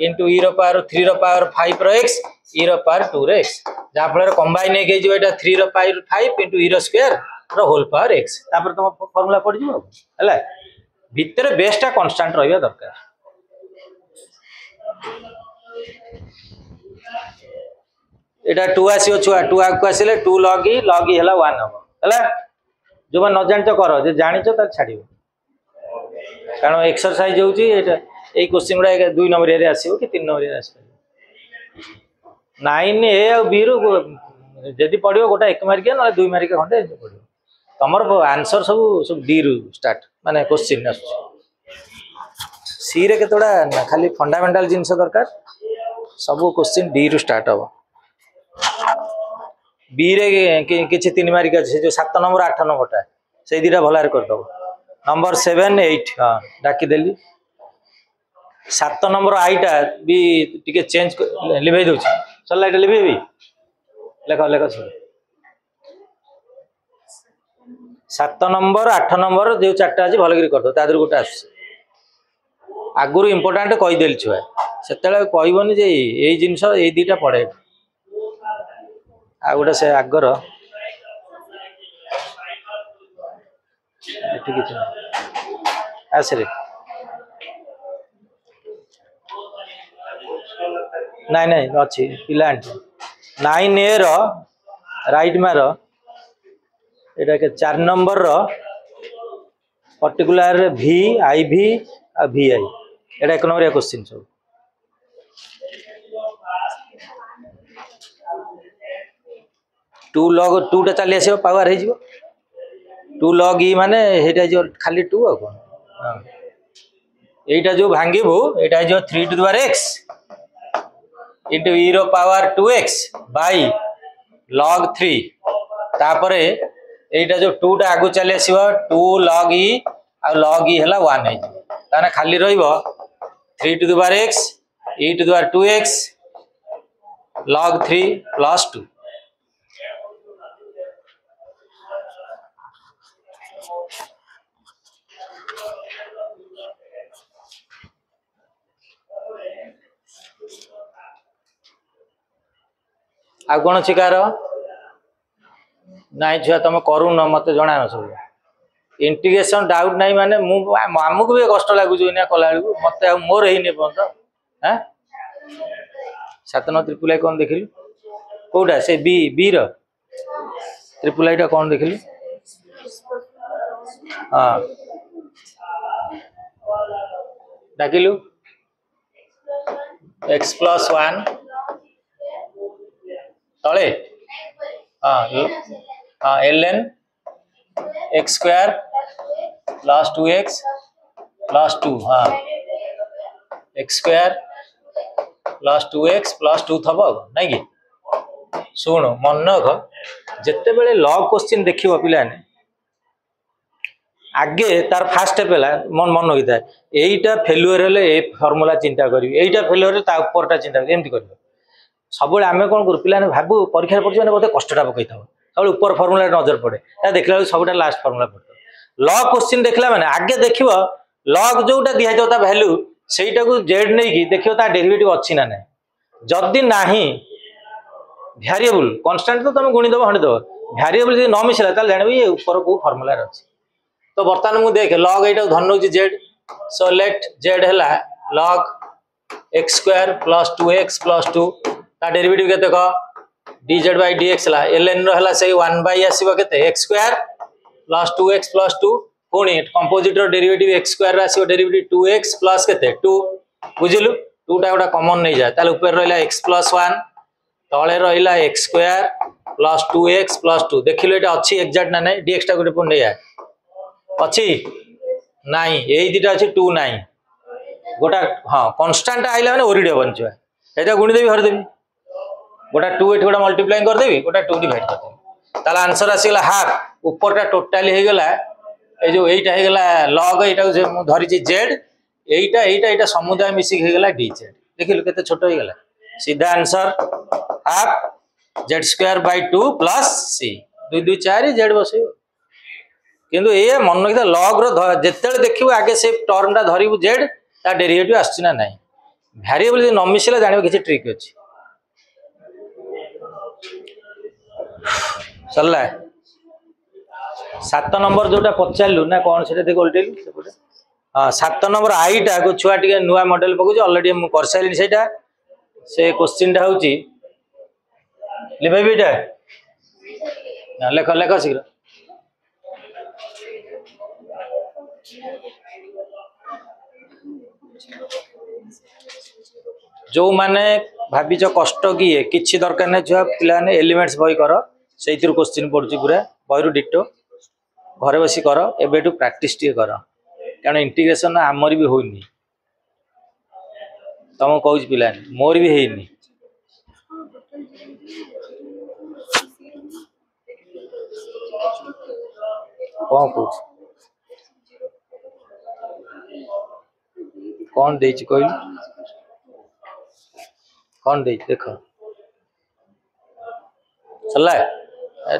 into ई power 3 रो power 5 रो x ई रो power 2 रो x जहाँ फल combine हो 3 रो पावर 5 इंटू ई रो स्क्वायर रो whole power x तापर तुम फॉर्मूला पड़ जिवो हैला भितर बेसटा कांस्टेंट रहिबा दरकार एटा 2 आसीओ छुआ 2 आगु आसिले 2 log e हैला 1 हो हैला जो न जानचो कर जे जानिचो त छाडिबो कारण एक्सरसाइज होउची एटा ए क्वेश्चन गुडा 2 नंबर रे आसीबो कि 3 नंबर रे आसीबो 9 ए आ बी रो जदी पडियो गोटा 1 मार्क न 2 मार्क खंडे पडियो तमर आंसर सब डी रू स्टार्ट माने क्वेश्चन आसु सी रे केतोडा खाली फंडामेंटल जिंस दरकार सब क्वेश्चन डी रू स्टार्ट हो बी रे किछि 3 मार्क अछि जो 7 नंबर 8 नंबरटा से दिटा भलार कर दबो नंबर 7 8 हां डाकी देली 7 नंबर आईटा भी टिके चेंज लिभाई दोछि चल लाइट लिभाई लेखा लेखा सुन 7 नंबर 8 नंबर जो चारटा अछि भलगिरी कर दो तादर गोटा आस आगुरु इंपोर्टेंट कहि देल छुआ सेतेले कहबोनी जे एई जिंस एई दीटा पड़े आ गोटा से आगर ठीक है आसरे नहीं नहीं अच्छी पिला 9 ए रो राइट मार एटा के 4 नंबर रो पर्टिकुलर भी आई भी आ भी आई एटा 1 नंबर क्वेश्चन सब 2 log 2 टा चली आसीबो पावर हे जिवो 2 log e माने हेटा जो खाली 2 आ कोन हां एटा जो भांगीबो एटा जो 3 to the power x into e रो पावर 2x by log 3 तापरे एटा जो 2 टा आगु चली आसीबो 2 log e आ log e हला 1 हे ताने खाली रहिबो 3 to the power x e to the power 2x log 3 plus 2 आ कौन अच्छी कार नाई छुआ तुम करू न मत जना सब इंटीग्रेशन डाउट नहीं माने आमको भी कष्ट लगुच कला मत मोर ही पर्यत 7 9 ट्रिपल आई कौन देखिलु कौटा से बी बी रो ट्रिपल आई कौन देखिलु हाँ डाकिलु x plus 1 तले हाँ हाँ ln x square plus 2x plus 2 हाँ x square plus 2x plus 2 थब नहीं कि शुण मन रख जिते बड़े लॉग क्वेश्चन देखियो पिला ने आगे तार फास्ट स्टेप है मन मन होता है एटा फेल्युअर हेले ए फार्मूला चिंता करी एटा फेल्युअर ता ऊपरटा चिंता करी एमती कर सब आम कौन करूँ पिला भाबू परीक्षा पड़े बोलते कष्टा पकई था सब ऊपर फार्मूला नजर पड़े देखला सबटा लास्ट फार्मूला पड़े लॉग क्वेश्चन देखला माने आगे देखियो लॉग जोटा दिया जाता वैल्यू सेटा को जेड नहीं कि देखियो ता डेरिवेटिव अच्छी ना नहीं जदि नाही वेरिएबल कांस्टेंट तो तुम गुणी दब हंडी दब वेरिएबल जब न मिसला ताल जानबी ये ऊपर को फार्मूला अछि तो बर्तमान मु देख लॉग एटा धन होची जेड सो लेट जेड हैला log x square plus 2x plus 2 ता डेरिवेटिव केते क dz by dx La ln रो हला से 1 by आसीबो केते x square plus 2x plus 2 पुणी कंपोजिट रो डेरिवेटिव x स्क्वायर रा आसीबो डेरिवेटिव 2x प्लस केते 2 बुझिलु 2 टा गोटा कॉमन नहीं जाय ताले ऊपर रहला x प्लस 1 तळे रहला x square plus 2x plus 2 देखिलो एटा अछि एग्जैक्ट ना नहीं dx टा गोटे पुणी या अछि नाही एई दिटा अछि 2 नाही गोटा हां कांस्टेंट आइला माने ओरिडे बनछुआ एटा गुणी देबी हर देबी गोटा 2 एठी गोटा मल्टीप्लाइंग कर देबी गोटा 2 डिवाइड कर देबी ताला आंसर आसीला हाफ ऊपरटा टोटली हे गेला ए जो एटा हे गेला log एटा जे मु धरि छी z एटा समुदाय मिसी हे गेला dz देखिलु केते छोट हे गेला सीधा answer half z square by 2 plus c 2 2 4 z बसै किंतु ए मन रखिता log रो जेतेले देखिबो आगे से टर्म टा धरिबु z ता डेरिवेटिव आछी ना नाही भ्यारिएबल न मिसिला जान किसी ट्रिक अच्छी सरला 7 नंबर जोटा पचारू ना कौन से देख उल्टेलु हाँ 7 नंबर आईटा को छुआ टे नुआ मॉडल पकाउछ ऑलरेडी मु कर साइलिन सेटा से क्वेश्चन टा होची लिबेबीटा ना लेख लेख शीघ्र जो माने भाविच कष्ट किए किछि दरकार नै छुआ पिला ने एलिमेंट्स बही कर से क्वेश्चन पड़ुची पूरा बही डिटो घरे बसी कर एबेटू प्रैक्टिस टी कर कारण इंटीग्रेशन आमर भी होनी तुम कहूँ पिला मोर भी होनी कौन कह कौन दे कहलु कौन दे देख चल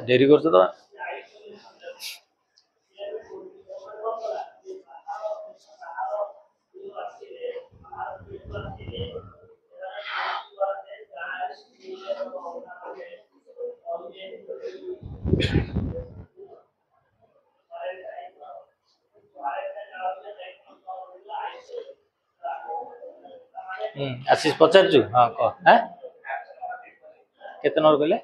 डेरी कर तो आशीष पचारचु हाँ कह केते नंबर कहले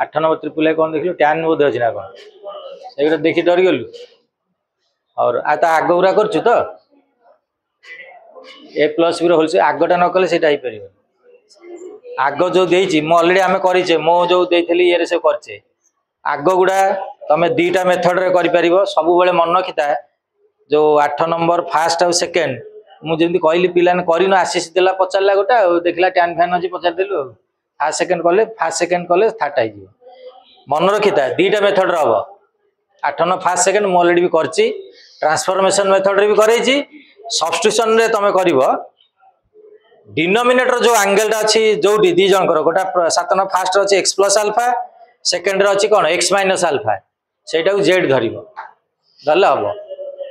8 नंबर त्रिपुल कौन देख टैन बोध अच्छी ना कौन से देखी डरी गलु और आग गुरा कर ए प्लस बी होल आगटा न कले से आग जो देती ऑलरेडी आम करे मो जो देती ये सब करे आग गुड़ा तुम दीटा मेथड रे कर सब मन रखिता जो 8 नंबर फास्ट आउ सेकेंड मुझे कहली पिलाने कर आशीष देला पचारा गोटा देखला टैन फैन अच्छी पचारदेलु फास्ट सेकेंड कले थर्ड आई मन रखिता दीटा मेथड हम 8 न फास्ट सेकेंड मुझे ऑलरेडी भी कर ट्रांसफॉर्मेशन मेथड रे भी करेछि सब्स्टिट्यूशन रे तुम कर डिनोमिनेटर जो एंगल टा अच्छी जो दी जनकर गोटा 7 न फास्ट अच्छे एक्स प्लस अल्फा सेकेंड रे अच्छी कौन एक्स माइनस अल्फा सेटा को जेड धर धरले हम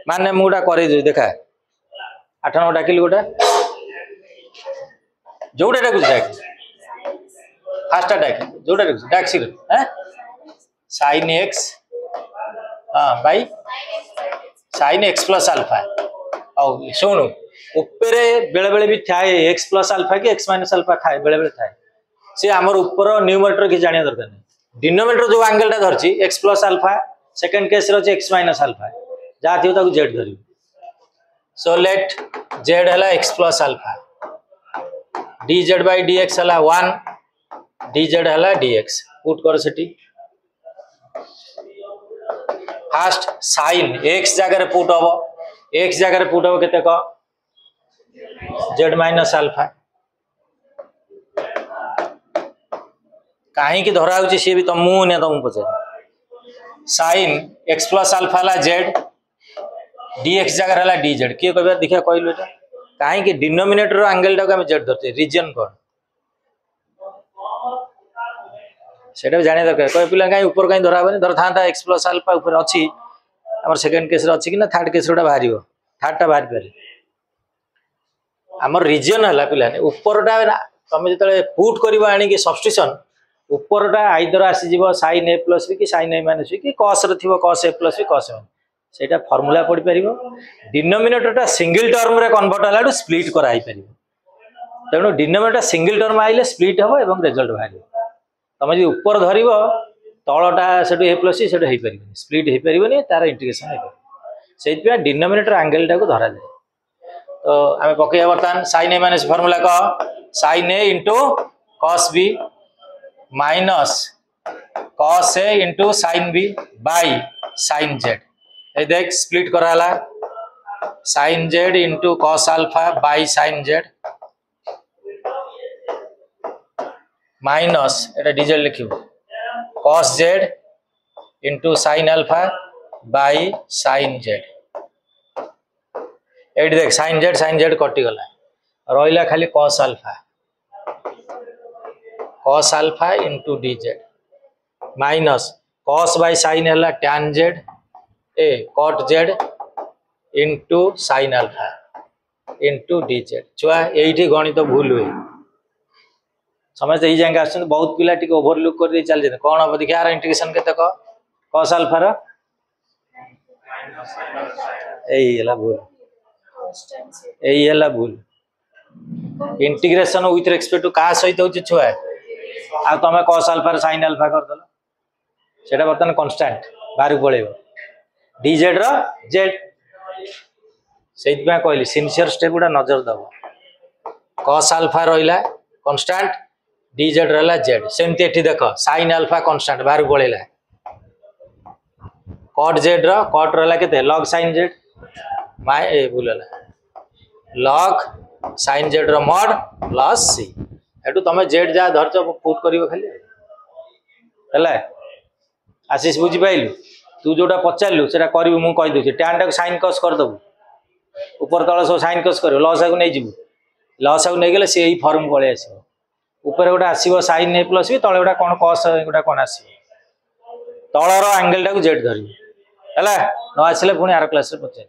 माने मुझा कर देखा 8 नंबर डाकिल गोटा जोटा डाक फास्ट डाक जोटा डाक शीघ्र साइन एक्स हाँ by sine x plus alpha और शुणु उपरे बेले बेले भी थाए एक्स प्लस अल्फा कि एक्स माइनस अल्फा थाए बेले बेले थाए सी आमर ऊपर न्यूमरेटर कि जानिया दरकार नहीं डिनोमिनेटर जो एंगल टा धरछि x plus alpha second case रे एक्स माइनस अल्फा जहाँ थी ताको जेड धरियो सो लेट जेड है x plus alpha d Z by D x है 1 डी जेड है डी एक्स पुट कर सेठी फास्ट साइन एक्स जगह पुट हम एक्स जगह पुट हम केते क जेड माइनस अल्फा कहीं धरा हो सी भी तुम मुझे तुमको पचार साइन एक्स प्लस अल्फा है जेड डी एक्स जगह है डी जेड किए कह देखिए कहलु ये कहीं डिनोमिनेटर एंगल टाक जेड धरते रिजन कौन से जाना दरकार कह पिला कहीं ऊपर कहीं धरा धर था एक्स प्लस अल्फा ऊपर अच्छी आम सेकेंड केस अच्छी कि ना थर्ड केस बाहर थर्ड टा बाहर पारे आम रिजन है पिला ऊपरटा तुम जो पुट कर आनी substitution ऊपरटा either आसीज sign a plus B कि साइन ए माइनस बी कि कस रे कस ए प्लस बी कस ए से फर्मूला पढ़ पार डिनोमिनेटरटा सिंगल टर्म रे कन्वर्ट है स्प्लिट कराई पार तेणु डिनोमिनेटर सिंगल टर्म आइले स्प्लिट हम और रिजल्ट बाहर तुम जो ऊपर धर तलटा से ए प्लस सी से स्प्लिट हो पार तार इंटीग्रेशन से डिनोमिनेटर एंगल टाक धरा जाए तो आम पकड़ बर्तमान साइन ए माइनस फर्मूला कह sine a into cos b minus cos a into sine b by sine z ये देख स्प्लिट कराला sine z into cos alpha by sine z minus एटा डीजेड लिखिब cos z into sine alpha by sine z ये देख sine z कटिगला रहा खाली cos alpha into d z minus cos by sine है टैन जेड ए cot z into sine alpha into dz छुआ ये गणित भूल हुए समझते यही जाए आस बहुत पिला टी ओभरलुक कर चलते कौन हम देखिए यार इंटीग्रेशन के कस आल्फार यही भूल यही भूल इंटीग्रेशन विथ रेस्पेक्ट टू क्या सहित हो छुआ आ तुम कस आल्फार साइन आल्फा करदेल से बर्तमान कन्स्टाट बाहर पलैब dz z से कहली सिनसीयर स्टेप गुड़ा नजर दब कस आल्फा रहा कन्स्टाट dz रहा z सेमती एठी देख साइन आल्फा कन्स्टाट बाहर पलैला कट जेड रट रहा के लग साइन जेड माए भूल लग साइन जेड रड प्लस सी एटू तुम जेड जहाँ धरच पुट कर खाली आशीष बुझीपाइलु तू जोटा पचारू से करू मुझे कहीदे टैन टाक साइन कस करदेबू ऊपर तल सब साइन कस कर लसा को नहीं जीवु लसा को नहीं गले सी यही फर्म पलि आस ऊपर गोटे आसो साइन ए प्लस बी तले गोटा कौन कस गोटा कौन आस तलर आंगेल टाक जेड धर है न आसले पुणी आर क्लास पचार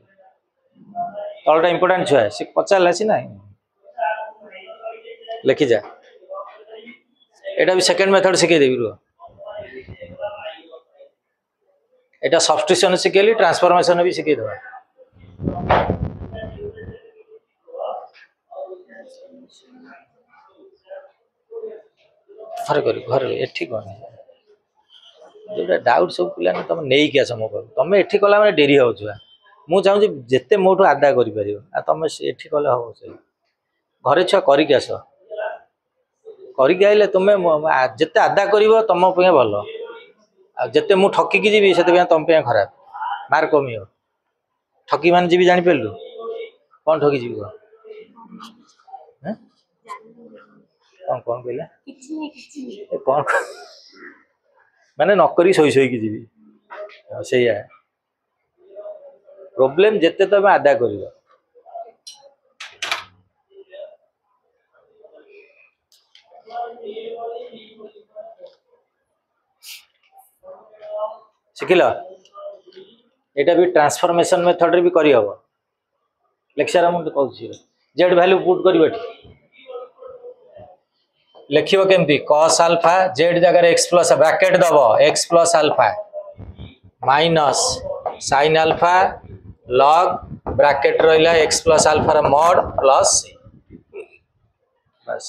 तलटा इंपोर्टाट छुआ सी पचारा सीना लिखी जा एटा भी सेकेंड मेथड शिखेदेवी रुह एटा सब्स्टिट्यूशन शिखेली ट्रांसफॉर्मेशन भी शिखेदेवा घर कर घर एठी कौन जो डाउट सब पिला तुम नहीं कि आस मो पास तुम एठी कला मैंने डेरी हो छुआ मुझे चाहूँ जिते मोटू आदाय कर तुम एठी कले हम से घरे छुआ करिक आस करिक आइले तुम्हें जिते आदाय कर तुम भल आते मु ठकिकी जी से तुम खराब मार्क कमी हो ठकी मान जी जापारू कौन ठकी जी कौन कौन कहला कौन माने नकरी शोई शोई जी से प्रोब्लेम जिते तुम आदाय कर शिखिल यहाँ भी ट्रांसफॉर्मेशन मेथड रे भी करहब लेक्चर मुझे कहूँ जेड वैल्यू पुट कर लिखियो केमती कस आल्फा जेड जगह एक्स प्लस ब्रैकेट दब x plus alpha minus sign alpha लग ब्रैकेट रहा x plus alpha mod plus बस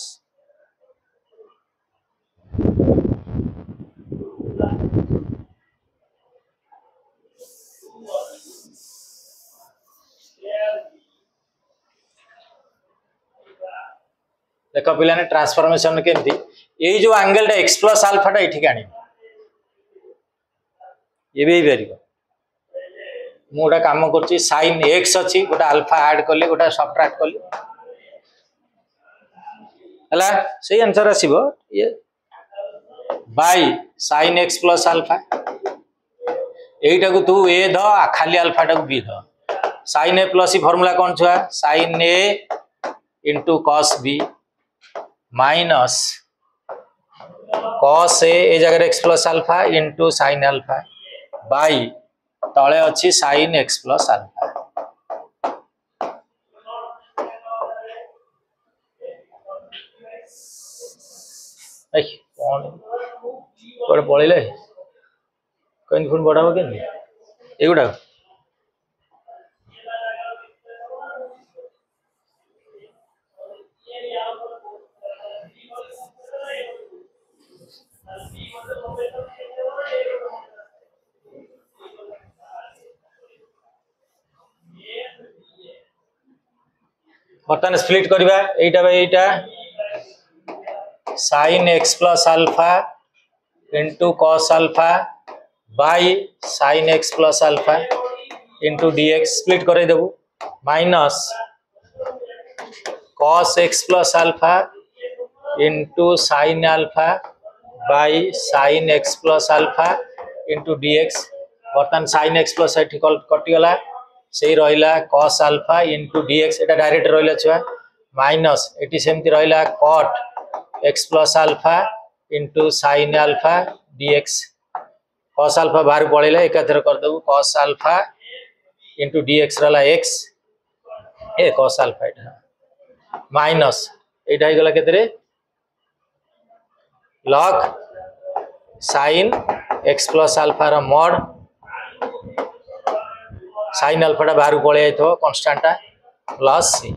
देख पिला ट्रांसफॉर्मेशन केमती यही जो एंगल एक्स प्लस आल्फा ये आनी ये भी पार मुझे कम कर साइन एक्स अच्छी गोटे आल्फा ऐड कली गोटे सब्ट्रैक्ट कली है से आंसर आसो ये by sine x plus alpha यहीटा को तू ए ध खाली आल्फा टाक बी ध साइन ए प्लस फर्मूला कौन छुआ sine a into cos b minus cos a जगह x plus alpha into sine alpha by तले अच्छी साइन एक्स प्लस आल्फा कौन पड़े कहीं पुणी बढ़ाव के एगुड़ा बर्तमान स्प्लिट करवा एटा sine x plus alpha into cos alpha by sine x plus alpha into dx split कर देबू minus cos x plus alpha into sine alpha by sine x plus alpha into dx बर्तमान sine x plus कटिगला से रहा cos alpha into dx एटा direct रहा छुआ minus एटी सेमती रहा cot x plus alpha into sine alpha dx cos alpha बाहर पलैला एकाथर करदेबू कस आल्फा इंटू डीएक्स रहा एक्स ए cos alpha एटा माइनस एटा गला केतरे log sin x plus alpha रा mod sin alpha टा बाहर पळे आइथो कांस्टेंट टा प्लस c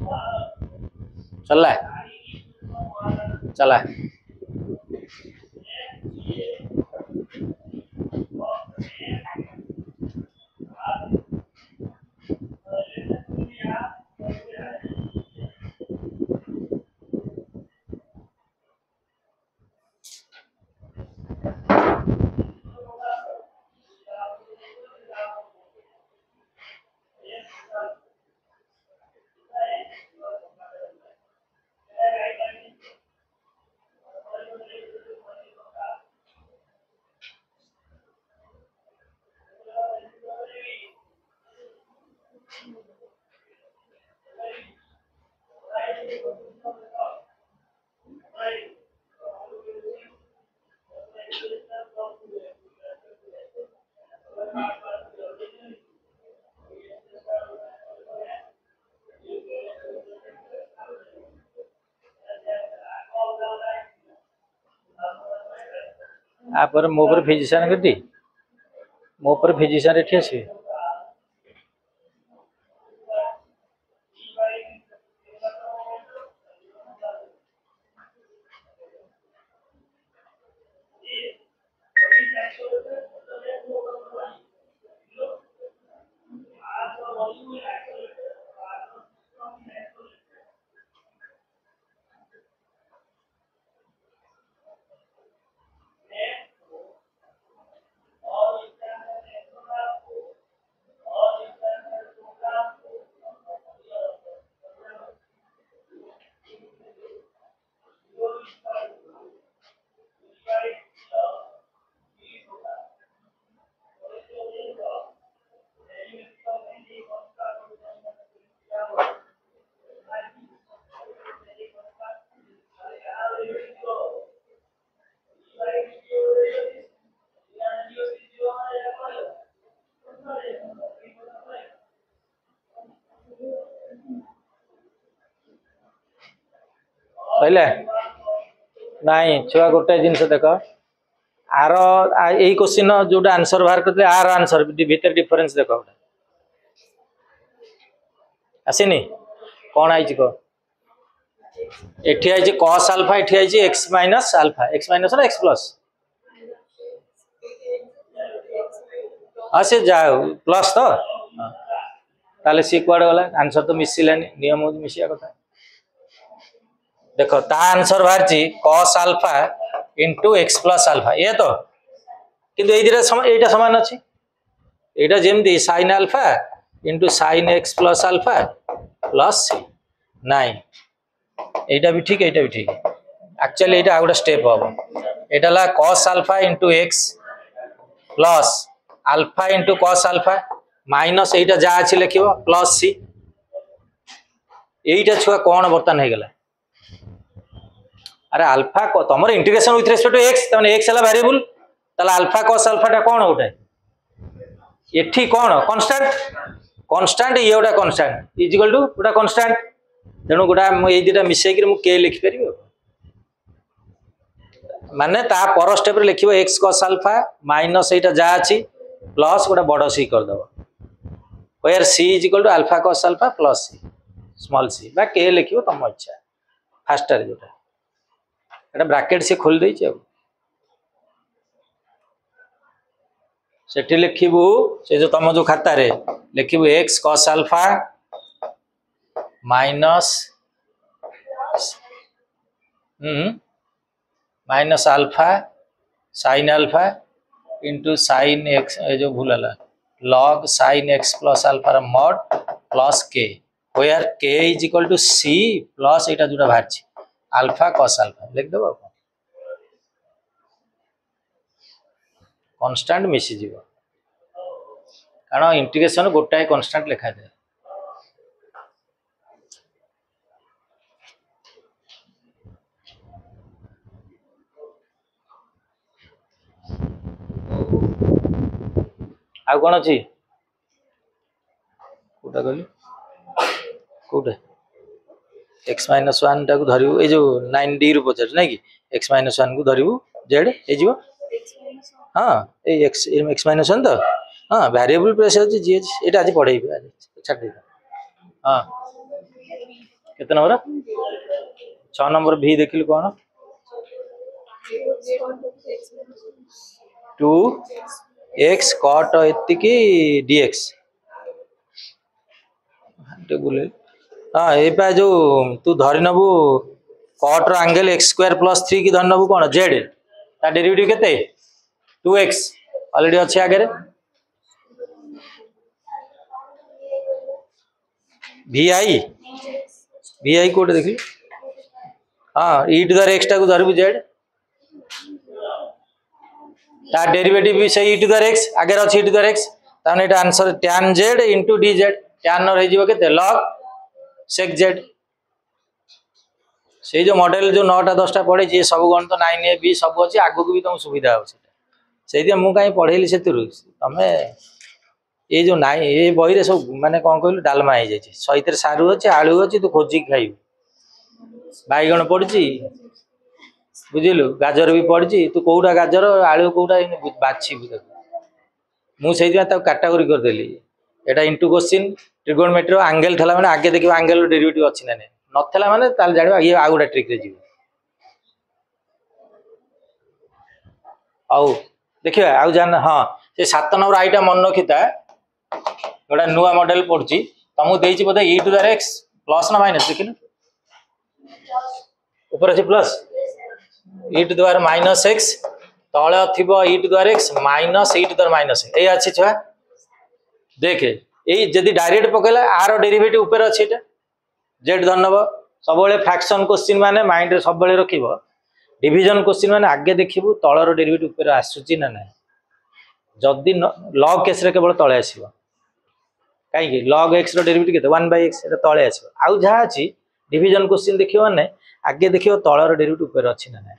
चला चला आपर मो पर फिजिशियन गति मो पर फिजिशियन एठी अछि पहले नहीं छुआ गोटे जिनस देख आर यही क्वेश्चन जो आंसर बाहर करते आर आंसर भीतर डिफरेंस देख आसनी कौन आई कह एठी आई cos alpha एठी आई x minus alpha x minus ना x plus हाँ से जाओ प्लस तो ताले सी कुआड गला आंसर तो मिसिलानी नियम मिसिया कथा देखो ता आंसर बाहर cos alpha into x plus alpha ये तो किंतु एटा समान अच्छी एटा जेमती sin alpha into sin x plus alpha plus c nine एटा भी ठीक एक्चुअली एटा आउट स्टेप हम एटा ला cos alpha into x plus alpha into cos alpha minus एटा जा अछि लिखिबो प्लस c एटा छुआ कोन बर्तन हे गेला अरे अल्फा को तुम integration with respect to X तने एक्स हला वेरिएबल तला अल्फा cos अल्फा टा कोन उठे एठी कोन कांस्टेंट ये गोटा कांस्टेंट इज इक्वल टू गोटा कांस्टेंट तेणु गोटा ये दुटा मिसई के के लिखि परिबो माने ता पर स्टेप रे लिखिबो x cos अल्फा माइनस एटा जा अछि प्लस गोटा बड़ c कर दबो where c is equal to alpha cos alpha plus c small c बा के लिखिबो तम इच्छा फास्टर जोटा एटा ब्रैकेट से खोल देई छ सेठी लिखिबू से जो तुम जो खाता रे लिखिबू x cos alpha minus minus alpha sin अल्फा इंटू sin x जो भूलला log sin x plus alpha रा mod plus k where k is equal to c plus एटा जोटा बाहर छी अल्फा cos अल्फा लिख दबो कांस्टेंट मिसी जीव कारण इंटीग्रेशन गोटाए कांस्टेंट लिखा जाए आ कौन अच्छी कोटा कहली कोटे एक्स माइनस वन टाक धरबू ये जो 9D रु पचार ना कि एक्स माइनस वन को धरबू जेड हो हाँ ये एक्स माइनस वन तो हाँ वेरिएबल प्रेस अच्छे जी ये आज पढ़ेबी छाड़ हाँ केते नंबर 6 नंबर भी देखिलु कौन 2x cot एतिकी dx बुले हाँ ये जो तू धरी नबू कट रो एंगल x² + 3 की धरी नबू कौन जेड ता डेरिवेटिव केते 2x ऑलरेडी अच्छे आगे vi कोटे देखी हाँ e⁻x टाक धरबू जेड ता डेरिवेटिव भी सही e⁻x आगे अच्छे e⁻x ताने एटा answer tan z * dz tan और हो केते log sec z से जो मॉडल जो 9टा 10टा पढ़े जे सब गणित 9A भी सब अच्छे आगु को भी तुम सुविधा हो से मु कहीं पढ़ेली से तमें ये जो नाई ये बही रे सब माने कौन कहलु डालमा हो जाए सहित सारू अच्छे आलू अच्छे तू खोजिक खाइबू बैगण पड़ी बुझिलु गाजर भी पड़ी तू कौटा गाजर आलू कौटा बाछी मुझे कैटागोरी करदेली एटा इंटू क्वेश्चन ट्रिगोनोमेट्री एंगल थला माने आगे देखियो एंगल डेरिवेटिव अछि ना नथला माने ताल जानिबा ये आ गुडा ट्रिक रे जीव आउ देखियो आउ जान हां से 7 नंबर आईटा मन रखिता गोटा नुआ मॉडल पड़ची तुमको देछि बोधे e⁻x प्लस ना माइनस देखिन ऊपर अछि प्लस e⁻−x तळे थिबो e⁻x माइनस e⁻−x ए अछि छुआ देखे ए जदी डायरेक्ट पकेला आर डेरिवेटिव ऊपर अछि एटा जेड धनब सब फ्रैक्शन क्वेश्चन माने माइंड रे सब रखिबो डिवीजन क्वेश्चन माने आगे देखिबू तळर डेरिवेटिव ऊपर आसुची ना ना जदी लॉग केस रे केवल तळे आसीबो काई log x रो डेरिवेटिव केते 1/x एटा तळे आसीबो आउ जहा अछि डिवीजन क्वेश्चन देखिबो माने आगे देखिबो तळर डेरिवेटिव ऊपर अछि ना ना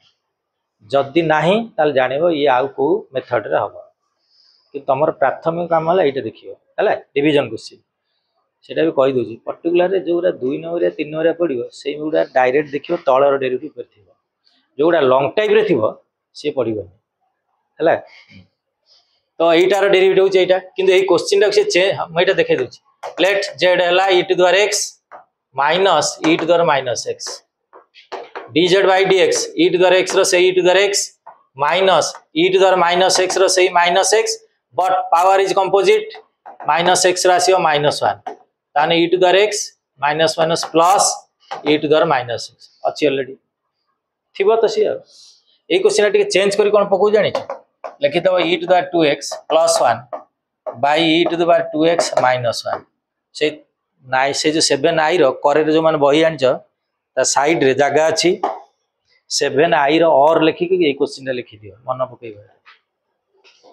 जदी नाही ताल जानिबो ये आउ को मेथड रे हबो कि तमर प्राथमिक काम हला एटा देखियो हला डिवीजन क्वेश्चन सेटा भी कहि दोजी पर्टिकुलर जोरा 2 नंबर या 3 नंबर पड़िबो से गुडा डायरेक्ट देखियो तळर डेरिवेटिव पर थिबो जोडा लॉन्ग टाइप रे थिबो से पड़िबो हला तो एटार डेरिवेटिव होचे एटा किंतु ए क्वेश्चन टा से हम एटा देखे दोची लेट z हला e⁻x minus e⁻−x dz by dx e⁻x रो से e⁻x माइनस e⁻−x रो से -x but power is composite -x ratio -1 ताने e⁻x minus minus plus e⁻−x अच्छी ऑलरेडी थिबो तो सी ए क्वेश्चन टिके चेंज करी कोन पकौ जानि लिखि दबो e⁻2x + 1 बाय e⁻2x - 1 से नाइ से जो 7i रो करे जो माने बही आनछ ता साइड रे जगह अछि 7i रो और लिखि के ए क्वेश्चन रे लिखि दियो मन पकैबो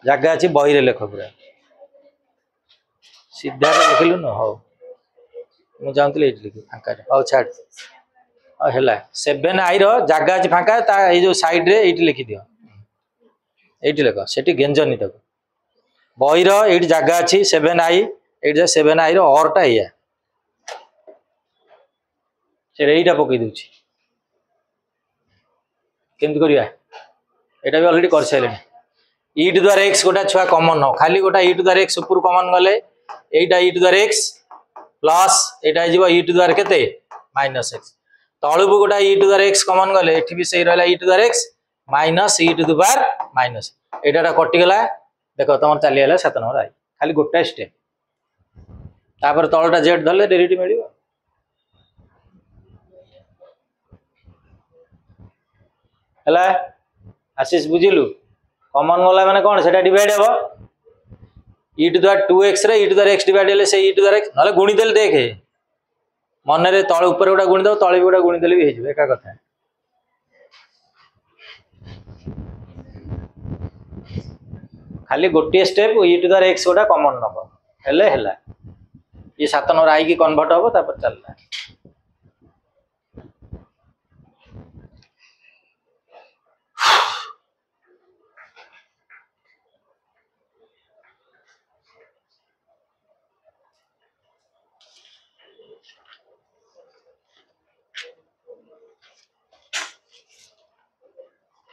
जगह अछि बही रे लेख पूरा सीधा लिखिलु न हो मु जानतले एट लिखि फांका रे हो छाड़ हेला 7i रो जगह अछि फांका ता ए जो साइड रे एट लिखि दियो एट लेख सेठी गेंजनी तक बही रो एट जगह अछि 7i एट 7i रो और टा या से एटा पकई दोछि केमति करिया एटा भी ऑलरेडी कर साइले e⁻x गोटा छुआ कॉमन हो खाली गोटा e⁻x ऊपर कॉमन गले एटा e⁻x प्लस एटा जीव e⁻ केते -x तळबु गोटा e⁻x कॉमन गले एठी भी सही रहला e⁻x माइनस e⁻− एटाटा कटि गला देखो तमर चली गला 7 नंबर आई खाली गोटा स्टेप तापर तळटा z धरले डेरिवेटिव मिलियो हला आशीष बुझिलु कॉमन गला माने कोन सेटा डिवाइड हेबो e⁻2x रे e⁻x डिवाइड हेले से e⁻x नले गुणी देले देखे मन रे तळ ऊपर गोटा गुणी दो तळे गोटा गुणी देले भी हे जबे एका कथा खाली गोटे स्टेप e⁻x गोटा कॉमन नबो हेले हेला ये 7 नंबर आई की कन्वर्ट होबो तापर चलला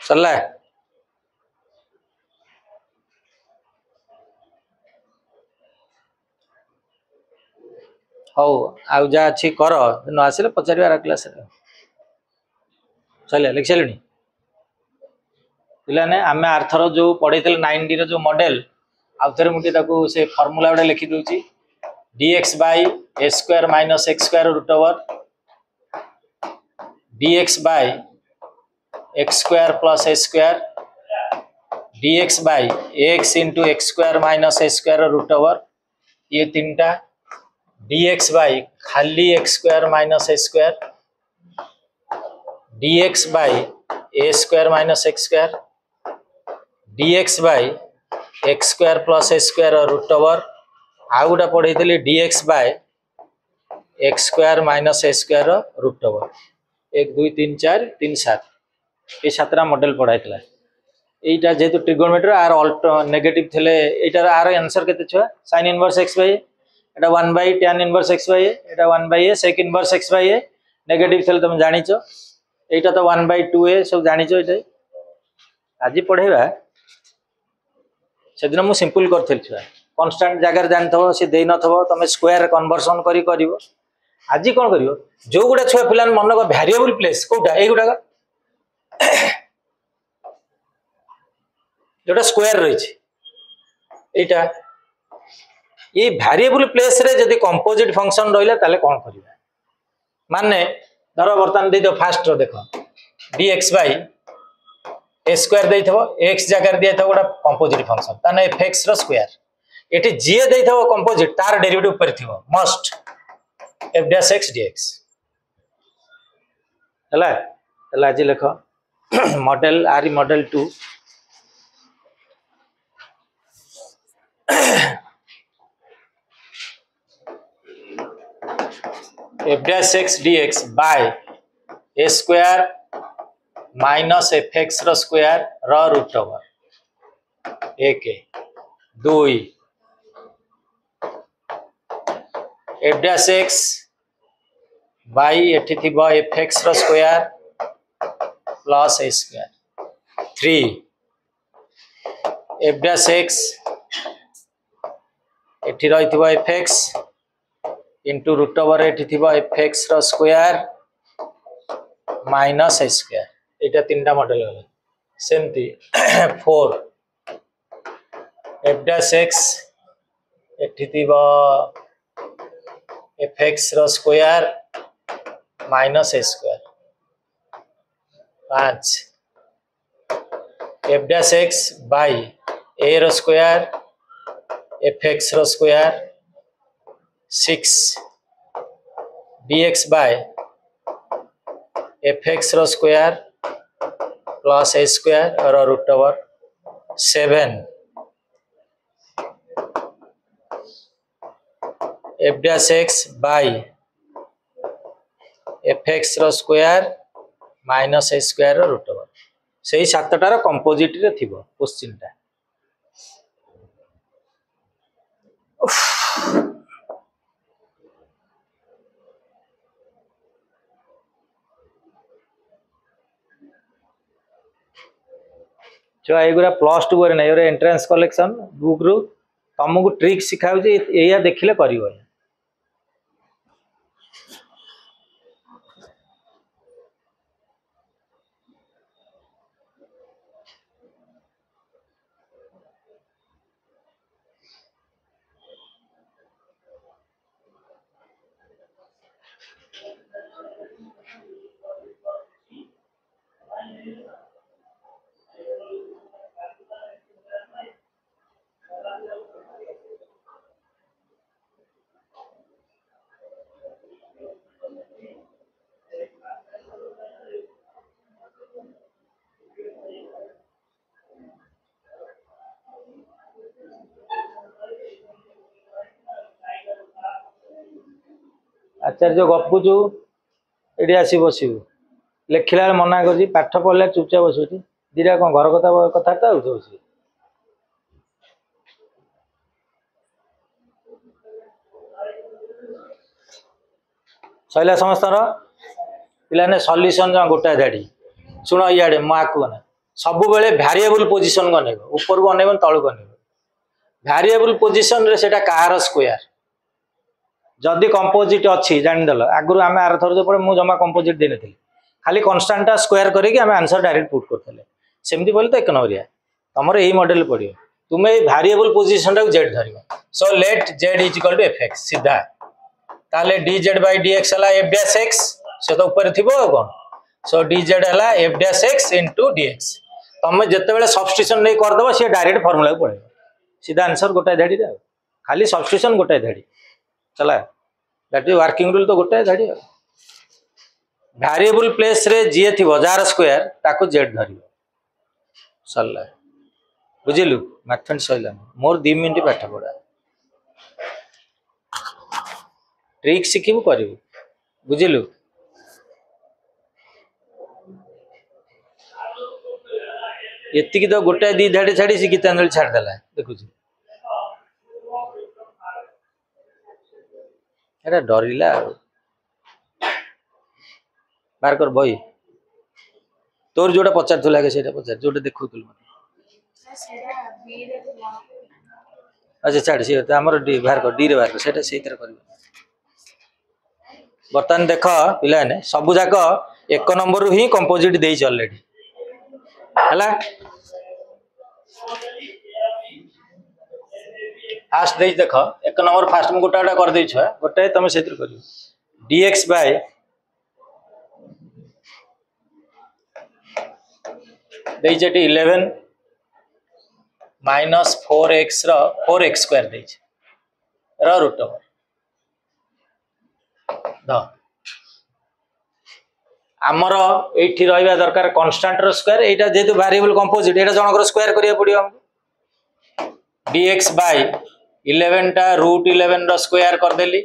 सरला हौ आउ जा अच्छी कर न आसिले पचार आर क्लास चलिए लिख सारे पिलाने आम आरथर जो पढ़े 9D रो मॉडल आउ थे मुझे से फर्मूला गुड़ा लिखि दूची dx by a square minus x square root over dx by x square plus a square dx by x into x square minus a square root over ये तीनटा dx by खाली x square minus a square dx by a square minus x square dx by x square plus a square root over आउ गोटा पढ़े dx by x square minus a square root over 1 2 3 4 3 7 ये 7टा model पढ़ाई एटा जेहेतु trigonometry are alt negative थे एटार our answer केते छुआ sin inverse x by Etah 1 by tan इनवर्स x by Etah 1 by a sec inverse x by a negative थे तुम जानिचो एटा तो 1 by 2a सब जानिचो एटा आज पढ़ेबा सेदिन मु सिंपल करथिल छुआ कांस्टेंट जगह जानथबो से देई नथबो तमे स्क्वायर कन्वर्सन करिवो आज कोन करिवो जो गुडा छुआ पिलान मन को वेरिएबल प्लेस कोटा ए गुडा जोटा स्क्वायर रही एटा ये वेरिएबल प्लेस रे जदी कंपोजिट फंक्शन रहिला ताले कोन करिवो माने धर बर्तन दे दो फास्ट रो देखो dx by a square देई थबो x जगह दे थबो गोटा कंपोजिट फंक्शन ताने fx रो स्क्वायर एटी जे देई थबो कंपोजिट तार डेरिवेटिव पर थिबो must f dash x dx हला आज लिखो मॉडल आर मॉडल 2 f dash x dx by a square minus fx रो square row root over 1 2 f dash x by एठी थिबो fx रो square plus a square 3 f dash x एठी रहिथिबो fx इंटू रूट ओवर एठी थिबो fx रो स्क्वायर माइनस a स्क्वायर एटा तीनटा मॉडल होला सेमती 4 f dash x एठी थिबो fx रो square minus a square 5 f dash x by a रो स्क्वायर fx रो स्क्वायर 6 dx by fx रो स्क्वायर प्लस a स्क्वायर और root over 7 f dash x by fx रो स्क्वायर माइनस a स्क्वायर और root over सेही 7टार composite रे थिबो क्वेश्चन टा जो एगुरा +2 करे नै एंट्रेंस कलेक्शन बुक रु तुमको ट्रिक सिखाऊ जे एया देखिले करिवो आचार्य गपुचु ये आसी बसबू लिखला मना कर पाठ पढ़ला चुपचाप बस दीटा कौन घर कथा कथा बस सैला समस्त पाने सल्यूशन गोटा धाड़ी शुण इे माकू ना सब बेले वेरिएबल पोजीशन को अनेब ऊपर को अनेब तल को अनेब वेरिएबल पोजीशन रे सेटा कार स्क्वायर जदि कंपोजिट अच्छी जानिदेल आगुरी आम आर थर जो पड़े मुझे जमा कंपोजिट दे नी खाली कन्स्टाटा स्क्वायर करके आम आंसर डायरेक्ट पुट करते सेमती बोले तो 1 नंबरिया तुम यही मॉडल पड़ो तुम्हें वेरिएबल पोजीशन टाक जेड धर so let Z is equal to F X सीधा ताले D Z by D x है एफ डैश एक्स से तो ऊपर थी कौन सो डी जेड है F dash X into D X तुम्हें जिते सब्सटीट्यूशन नहीं करदेव सी डायरेक्ट फर्मुला को पड़े सीधा आंसर गोटाए धाड़ी खाली सब्सटीट्यूशन गोटाए धाड़ी चला दैट इज वर्किंग रूल तो गोटाए धाड़ी वेरिएबल प्लेस रे जी थी जार स्क्वायर ताको जेड धर सरला बुझिलु मैथमेटिक्स सैला मोर 2 मिनट पाठ पढ़ा ट्रिक शिखिबु करिबु बुझिलु एतिकी तो गोटाए 2 धाड़ी छाड़ी सी गीतांजलि छाड़ देला देखु एटा डरिला बार कर बही तोर जोटा पचार लगे से पचार जोटा देखु अच्छा छाड़ सी आमर डी बाहर कर डी रे बाहर कर से बर्तमान देख पिलाने सबू जाक 1 नंबर ही कंपोजिट दे अलरेडी है फास्ट दे देख 1 नंबर फास्ट में गोटा गोटा कर दे गोटाए तुम से कर dx बाय देइछे 11 माइनस 4x रो 4x स्क्वायर देइछे रो रूट ओवर द आमर एठी रहइबा दरकार कांस्टेंट रो स्क्वायर एटा जेतु वेरिएबल कंपोजिट एटा जनकर स्क्वायर करिया पड़ियो हमको dx बाय 11 टा रूट 11 रो स्क्वायर कर देली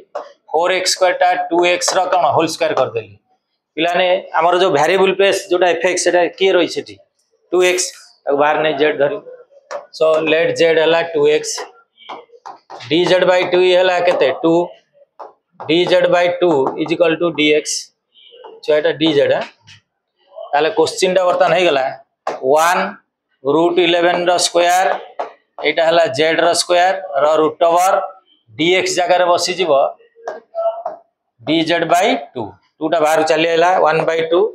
4x स्क्वायर टा 2x रो कोन होल स्क्वायर कर देली पिलाने आमर जो वेरिएबल प्लेस जोटा fx एटा के रही सेठी 2x बाहर नहीं z धरि सो लेट z है 2x dz by 2 है केते 2 dz by 2 is equal to dx जो एटा dz है ताले क्वेश्चन टा बर्तन है गला 1 रूट 11 रो स्क्वायर एटा हला z रो स्क्वायर रो रूट ओवर dx जगह रे बसी जीवो dz by 2 2 टा बाहर चली आला 1 by 2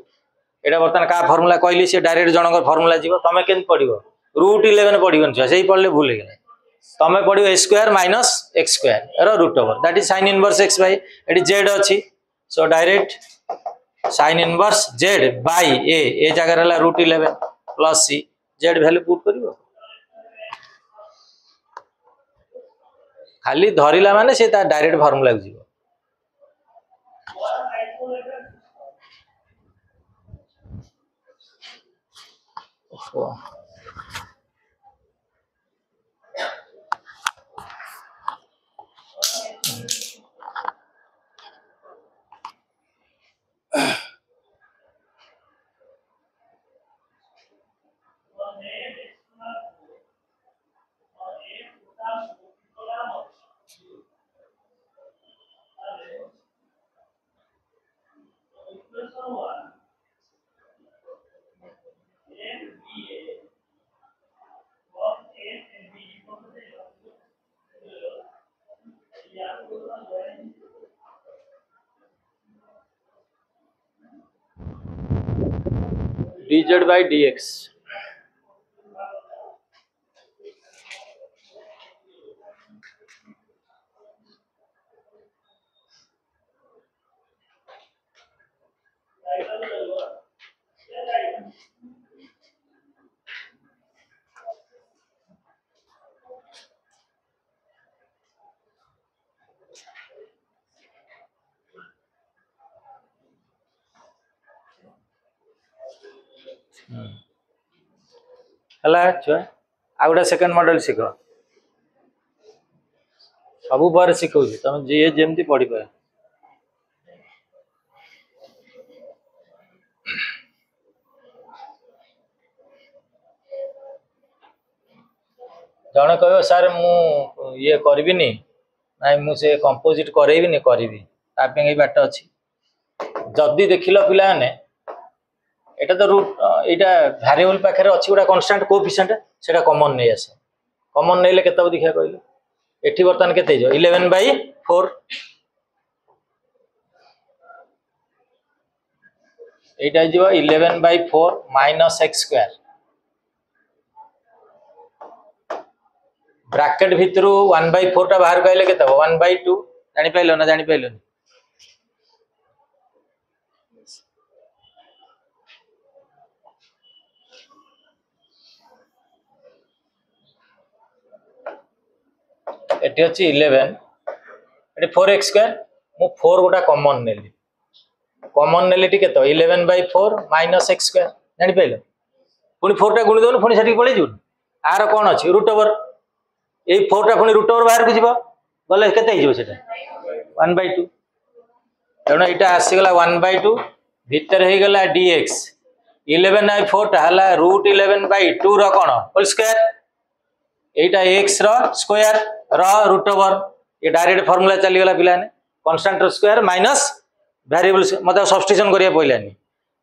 एटा बर्तन का फार्मूला कहली से डायरेक्ट जनकर फार्मूला जीवो तमे केन पडिवो रूट 11 पड़न छुआ से पढ़ले भूल गए तुम पढ़ो ए square minus x square rho root over that is sine inverse x by eighty Z अच्छी so direct sine inverse Z bye ए जगह रहा रूट 11 प्लस सी जेड वैल्यू पुट कर खाली धरला माने से डायरेक्ट फार्मूला को जीव dz by dx छुआ आ गोटे सेकेंड मॉडल शिख सब बार शिखौ तुम जी जमी पढ़ पाए जड़े कह सार मु ये करी ना मुझे कंपोजिट करेबी करी बाट अच्छी जदि देख पिला एटा तो रूट एटा वेरिएबल पाखरे अछि गोटा कांस्टेंट कोएफिशिएंट सेटा कॉमन नै आसे कॉमन नैले केतब देखिया कहले एठी वर्तमान केते जो 11/4 एटा जिवो 11/4 माइनस x स्क्वायर ब्रैकेट भितरु 1/4 टा बाहर कहले केतब 1/2 जानि पाइलो ना जानि पाइलो एटी अछि 11 एटी 4x स्क्वायर मु 4 गोटा कॉमन नेली टी केतो 11/4 माइनस x स्क्वायर जानि पाइलो पुनी 4 टा गुणी दोन पुनी सेठी पळे जु आर कोन अछि रूट ओवर ए 4 टा पुनी रूट ओवर बाहर को जिवो गले केते हिजो सेटा 1/2 तेणु एटा आसी गला 1/2 भीतर हे गला dx 11/4 टा हला रूट 11/2 रो कोन होल स्क्वायर एटा x रो स्क्वायर रो रूट ओवर ये डायरेक्ट फार्मूला चली गला पिला ने constant rho square minus variable मतलब सब्स्टिट्यूशन करिया पइलानी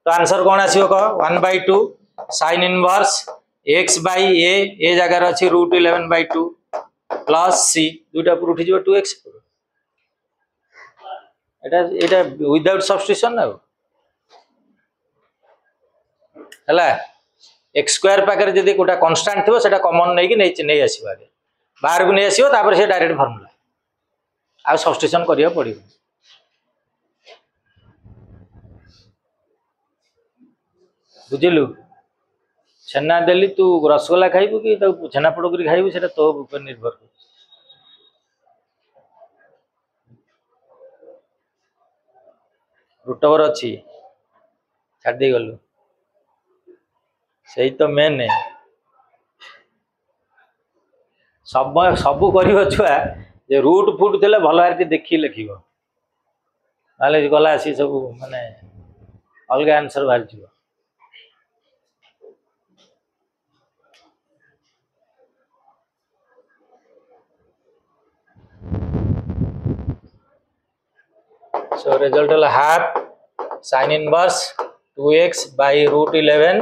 तो आंसर कोन आसीबो क 1/2 sin inverse x by a जगह रे अछि रूट 11/2 प्लस c दुटा पर उठी जिवो 2x एटा विदाउट सब्स्टिट्यूशन ना हला x स्क्वायर पाकर जदी कोटा कांस्टेंट थिबो सेटा कॉमन नै कि नै आसीबो आगे बाहर को नै आसीबो तापर से डायरेक्ट फार्मूला आ सब्स्टिट्यूशन करिया पड़िबो बुझिलु छेना देली तू रसगोल्ला खाइबू कि तो छेना पड़ो करी खाइबू सेटा तो ऊपर निर्भर कर रूट ओवर अछि छाड़ दे गलु सही तो मेन है सब करिवो छुआ जे रूट फुट देले भलो हार देखि लिखिबो नाले गला आसी सब माने अलग आंसर बाहर जिवो so result will half sin inverse 2x by root 11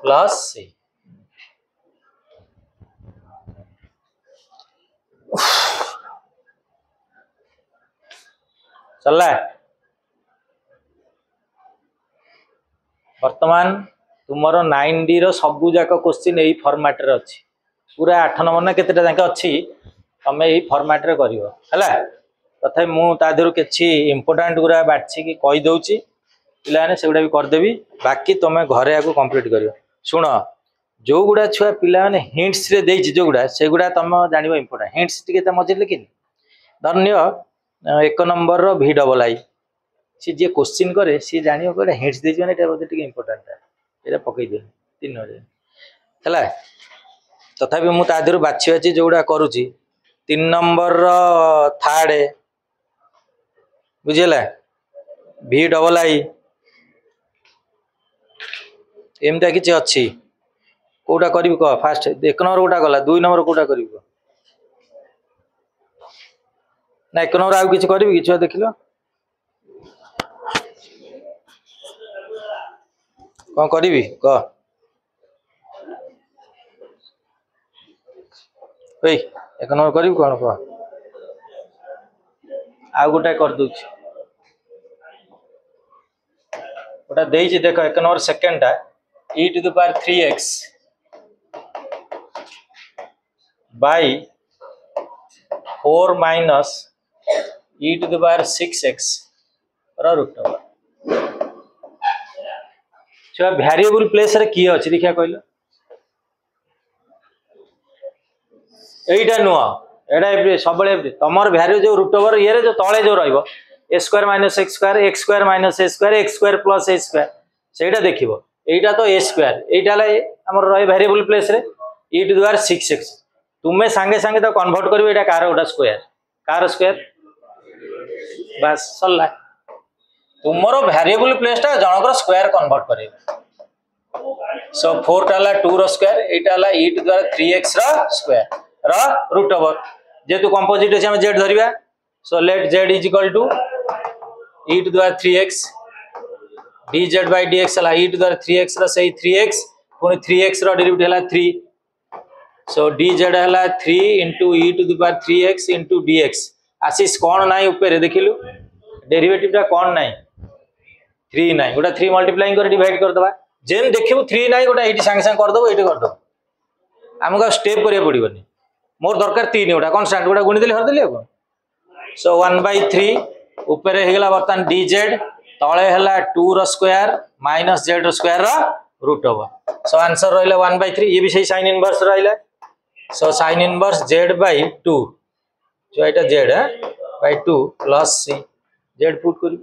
plus c चलला वर्तमान तुमरो 9D रो सबु जाक क्वेश्चन एही फॉर्मेट रे अछि पूरा 8 नंबर ना केतेटा जाके अछि तमे एही फॉर्मेट रे करिवो हला तथे मु ता देरु केछि इंपोर्टेंट गुरा बाछि कि कहि दउछि पिलाने सेगुडा भी कर देबी बाकी तमे घरे आको कंप्लीट करियो सुनो जो गुडा छुआ पिलाने हिंट्स रे देछि जो गुडा सेगुडा तमे जानिबो इंपोर्टेंट हिंट्स टिके त मजे लेकिन धन्य 1 नंबर रो v double I C J question करे सी जानियो कोडा हिंट्स देछि माने एटा बदे टिके इंपोर्टेंट एटा पकई दे 3 हजे हला तथापि मु ता देरु बाछि अछि जो गुडा करूछि 3 नंबर रो थर्ड बुझिला v डबल आई एमता किछि अछि कोडा करिवो क फास्ट 1 नंबर कोडा गला 2 नंबर कोडा करिवो ना 1 नंबर आउ किछि करिवो किछि देखिलो कोन करिवि क ओइ 1 नंबर करिवो कोन क आउ गोटा कर दूछि ओटा देछि देखो 1 नंबर सेकंड टा e to the power 3x by 4 minus e to the power 6x रो रूट ओवर छुआ वेरिएबल प्लेस रे की अछि देखिया कहलो एइटा नुआ एडा सबले तमर वैल्यू जो रूट ओवर ये रे जो तळे जो रहइबो a square minus x square x square minus a square x square plus a square सेटा देखिबो एइटा तो a स्क्वायर एइटा ला हमर रही वेरिएबल प्लेस रे e to the power 6x तुमे संगे संगे तो कन्वर्ट करबो एटा कार स्क्वायर बस सल्ला तुमरो वेरिएबल प्लेस ता जनकर स्क्वायर कन्वर्ट करिबो सो 4 टाला 2 रो स्क्वायर एइटा ला e to the power 3x रो स्क्वायर रा रूट ओवर जेतु कंपोजिट अछि हम z धरिबा so let z is equal to e to the power 3x dz by dx है e to the 3x रा सही 3x पुनी 3x रा डेरिवेटिव है 3 सो dz है 3 into e to the power 3x into dx आशीष कौन नाई ऊपर देखिलु डेरिवेटिव टा कौन नाई 3 नाई गोटा 3 मल्टीप्लाइंग कर डिवाइड कर दबा जेन देखिबु 3 नाई गोटा एठी संग संग कर दबो एठी कर दबो हमका स्टेप करिया पड़िबनी मोर दरकार 3 गोटा कांस्टेंट गोटा गुणी देले हर देले को सो 1/3 ऊपर हेगला बर्तन dz तळे हला 2 रो square minus z rho square रो रूट ओवर सो आंसर रहला 1/3 ये भी सही sin इनवर्स रहला सो sin इनवर्स z/2 जो एटा z है by 2 plus c z put करी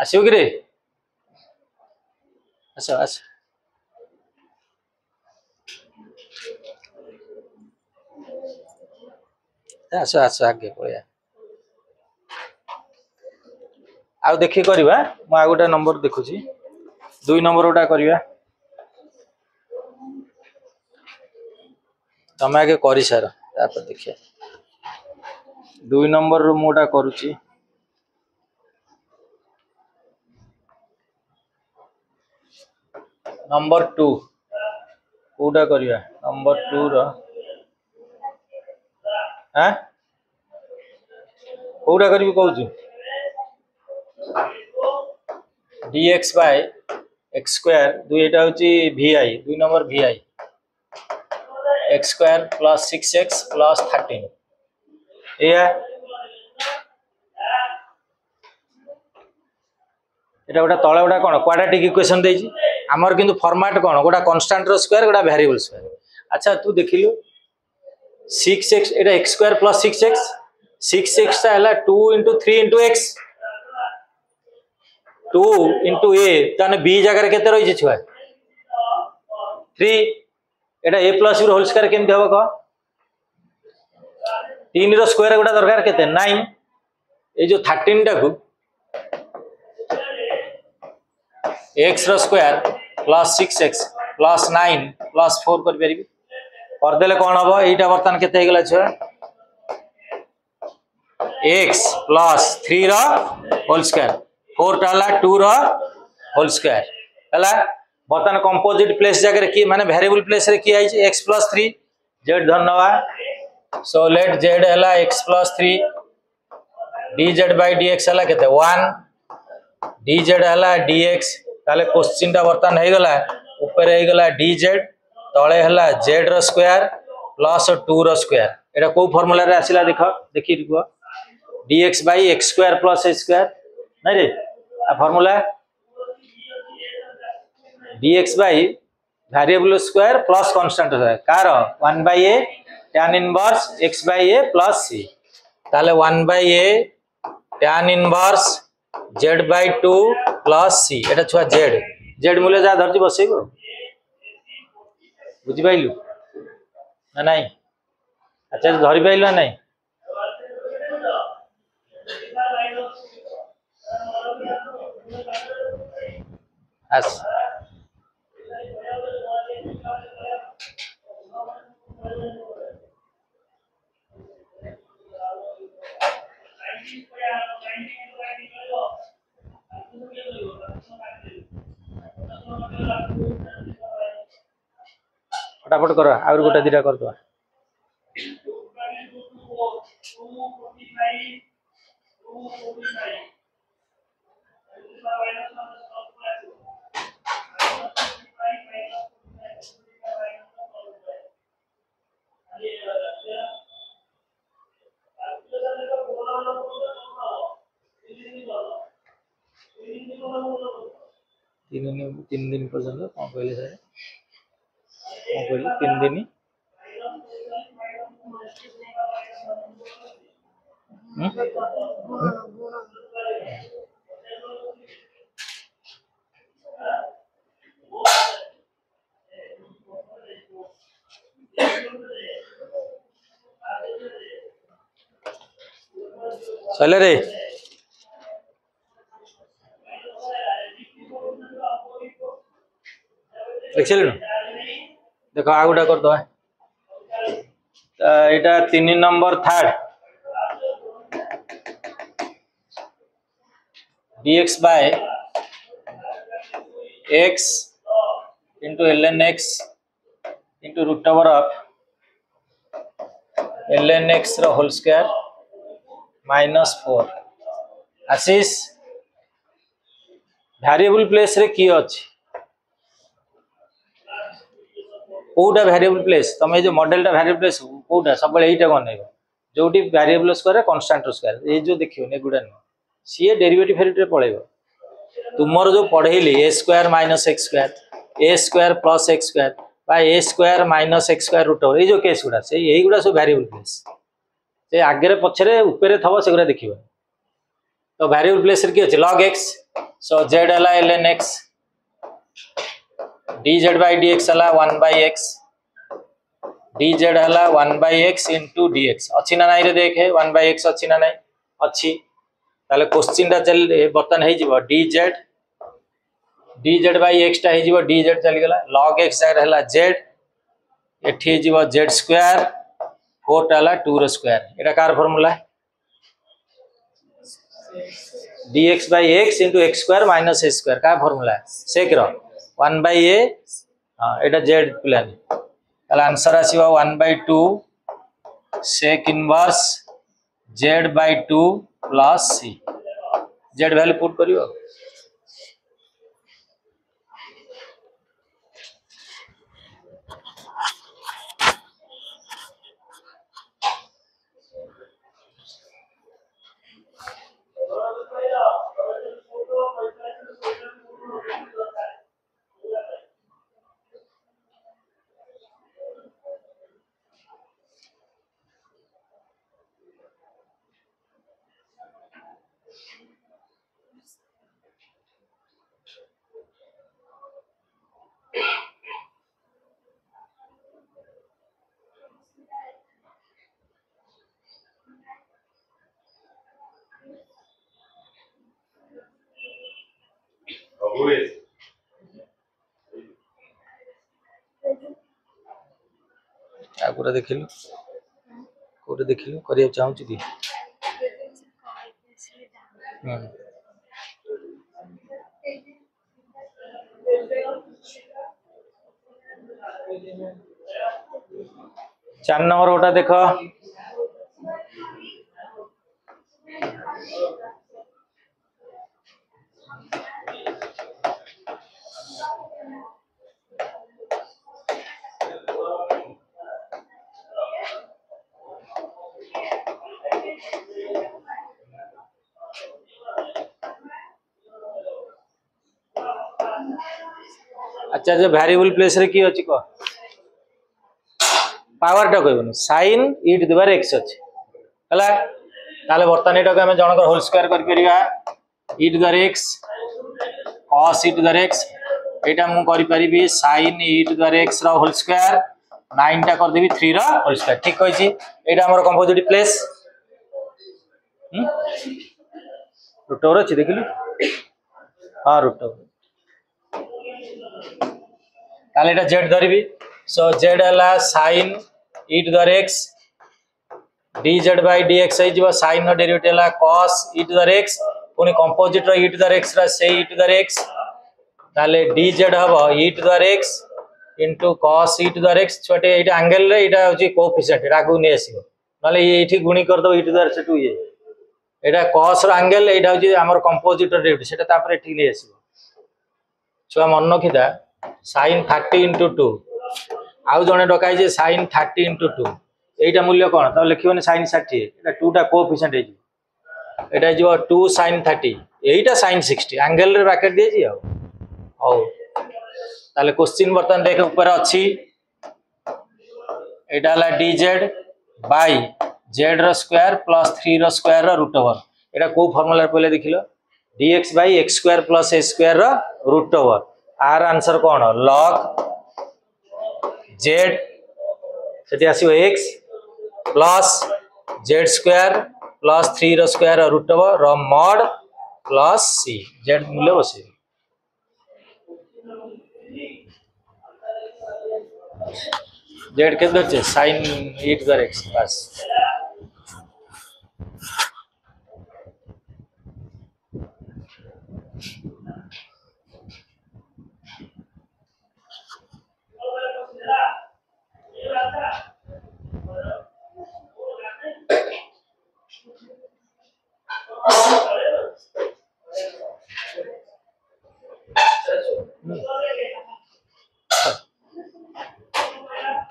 आसियो कि रे अच्छा अच्छा अच्छा अच्छा आगे पया आ देखि करबा म आ गोटा नंबर देखुची 2 नंबर गोटा करबा तमे आगे करि सार तापर देखिया 2 नंबर रो मोटा करूची नंबर 2 कोडा करिया नंबर 2 रो हां कोडा करबी कहूची dx by x square दु एटा होची vi 2 number vi x square plus 6x plus 13 एया एटा गोटा तळे गोटा कोन क्वाड्रेटिक इक्वेशन देजी हमर किंतु फॉर्मेट कोन गोटा कांस्टेंट रो स्क्वायर गोटा वेरिएबल स्क्वायर अच्छा तू देखिलु 6x एटा x square plus 6x 6x ता हला 2 into 3 into x 2 into a ताने b जगह केते रहि छै छुआ 3 एटा a plus b whole square केमते होबो क 3 रो स्क्वायर गोटा दरकार केते 9 ए जो 13 टा को x रो square plus 6x plus 9 plus 4 कर परिबी कर देले कोन हबो एटा बर्तन केते हे गेला छ x प्लस 3 रो होल स्क्वायर 4 टाला 2 रो होल स्क्वायर हला बर्तन कंपोजिट प्लेस जगह की माने वेरिएबल प्लेस रे की आइ छ x प्लस 3 z धन्यवा सो लेट z हला x plus 3 dz by dx हला केते 1 dz हला dx ताले क्वेश्चन टा बर्तन हे गला ऊपर हे गला dz तळे हला z रो स्क्वायर प्लस 2 रो स्क्वायर एटा को फार्मूला रे आसिला देखि दिखो dx by x square plus a square नहीं रे आ formula dx by variable square plus constant है कार 1 by a tan इनवर्स x by a plus c ताले 1 by a tan inverse z by 2 plus c एटा छुआ z मूल्य जा धरती बसेबो बुझि पाइलु ना नहीं अच्छा धरि पाइलु ना नहीं आस फटाफट करो आउर गोटा दिटा कर दो तीन दिन पर्यंत कौन कहले सर कौन कहले 3 दिन चले रे देखिए देखो आ गोटा कर दवा एटा 3 number third dx by x into ln x into root over of ln x रो होल स्क्वायर -4 आशीष वेरिएबल प्लेस रे की अछि कोटा वेरिएबल प्लेस तमे जो मॉडल टा वेरिएबल प्लेस कोटा सब एटा गनेबो जोटी वेरिएबल स्क्वायर कांस्टेंट स्क्वायर ए जो देखियो ने गुडा न सी डेरिवेटिव फेरिट पळेबो तुमर जो पढेली a square minus x square a square plus x square by a square minus x square root over ए जो केस गुडा से एही गुडा सब वेरिएबल प्लेस से आगे पछरे ऊपर थबो से गुडा देखिबो तो वेरिएबल प्लेस रे की अछि log x सो z हला ln x dz by dx हला 1 by x dz हला 1 by x into dx अछि ना नाही रे देखे 1 by x अछि ना नाही अछि ताले क्वेश्चन टा चल बर्तन हे जीवो dz by x टा हे जीवो dz चली गेला log x हला z एठी जीवो z स्क्वायर 4 टाला 2 रो square Etah car formula dx by x into x square minus a square का फार्मूला सेक रो 1 by a हां एटा z प्लान ताला आंसर आसीबो 1 by 2 sec इनवर्स z by 2 plus c z value put करियो आगुरा देखिलु कोटे देखिलु करिया चाहू छी कि चार नंबर ओटा देखो अच्छा जो वेरिएबल प्लेस रे की अछि को पावर टा कहबो sin e to the power x अछि हला ताले बर्तन एटा हम जनकर होल स्क्वायर कर परिया e to the power x cos e to the power x एटा मु करि परिबी sin e to the power x रो होल स्क्वायर 9 टा कर देबी 3 रो होल स्क्वायर ठीक कहै छी एटा हमर कंपोजिट प्लेस रूट ओवर अछि देखिलु हां रूट ओवर ताले एटा z धरिबी सो z हला sin e to the power x dz by dx है जीवा sin नो डेरिवेटिव हला cos e to the power x पुनी कंपोजिट रो e to the power x रा से e to the power x ताले dz हबो e to the power x into cos e to the power x छोटे एटा angle रे एटा होची coefficient रागु ने आसीबो माने एठी गुणी कर दो e टू द पावर से 2 ये एटा cos रो एंगल एटा होची हमर कंपोजिट रो डेरिवेटिव सेटा तापर एठी ने आसीबो छुआ मन नखिदा sin 30 into 2 आउ जने डकाई जे sin 30 into 2 एटा मूल्य कोन त लिखिबोनी sin 60 एटा 2 टा कोएफिशिएंट हे एटा जीवो 2 sin 30 एटा sin 60 एंगल रे ब्रैकेट दे जी हौ ताले क्वेश्चन बर्तन देख ऊपर अच्छी एटा ला dz by z rho square plus 3 rho square row root over एटा को फार्मूला पहले देखिलो dx by x square plus a square row root over आर आंसर कोन log z सेठी आसीबो x plus z square plus 3 rho square रो root over rho mod plus c z मूल्य बसे z के दर sin e to the x बस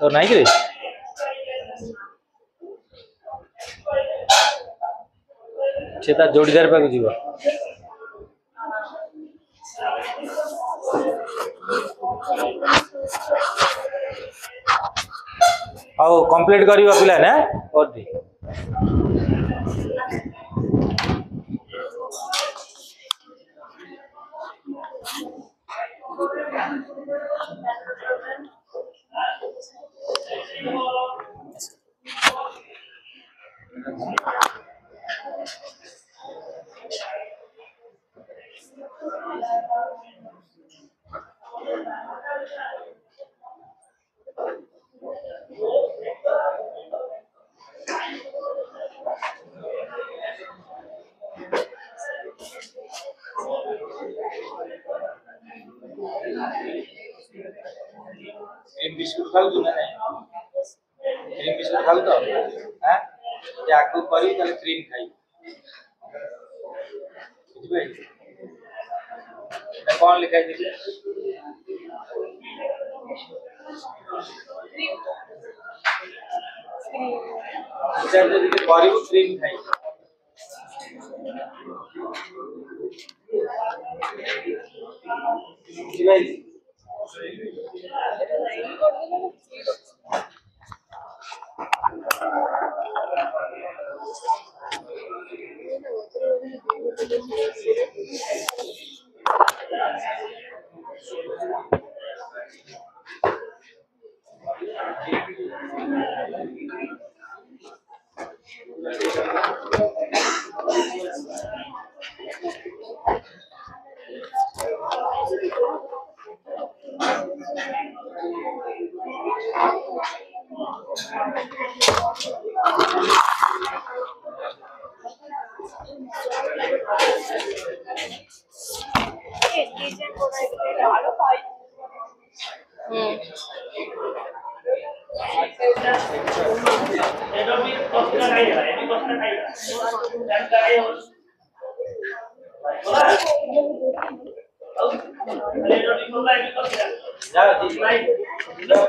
तो नहीं कि सेता जोड़ीदार पाक जीव आओ कंप्लीट करियो पिला ना और दी क्रीम बिस्कुट खाऊ ना नहीं क्रीम बिस्कुट खाऊ तो हां जे आगु करी तले क्रीम खाई बुझ भाई एटा कोन लिखाई दिले अच्छा जे करी क्रीम खाई बुझ भाई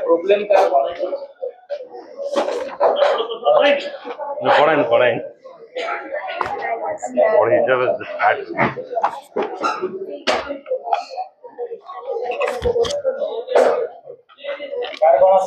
प्रॉब्लम का पढ़ाई कार कौन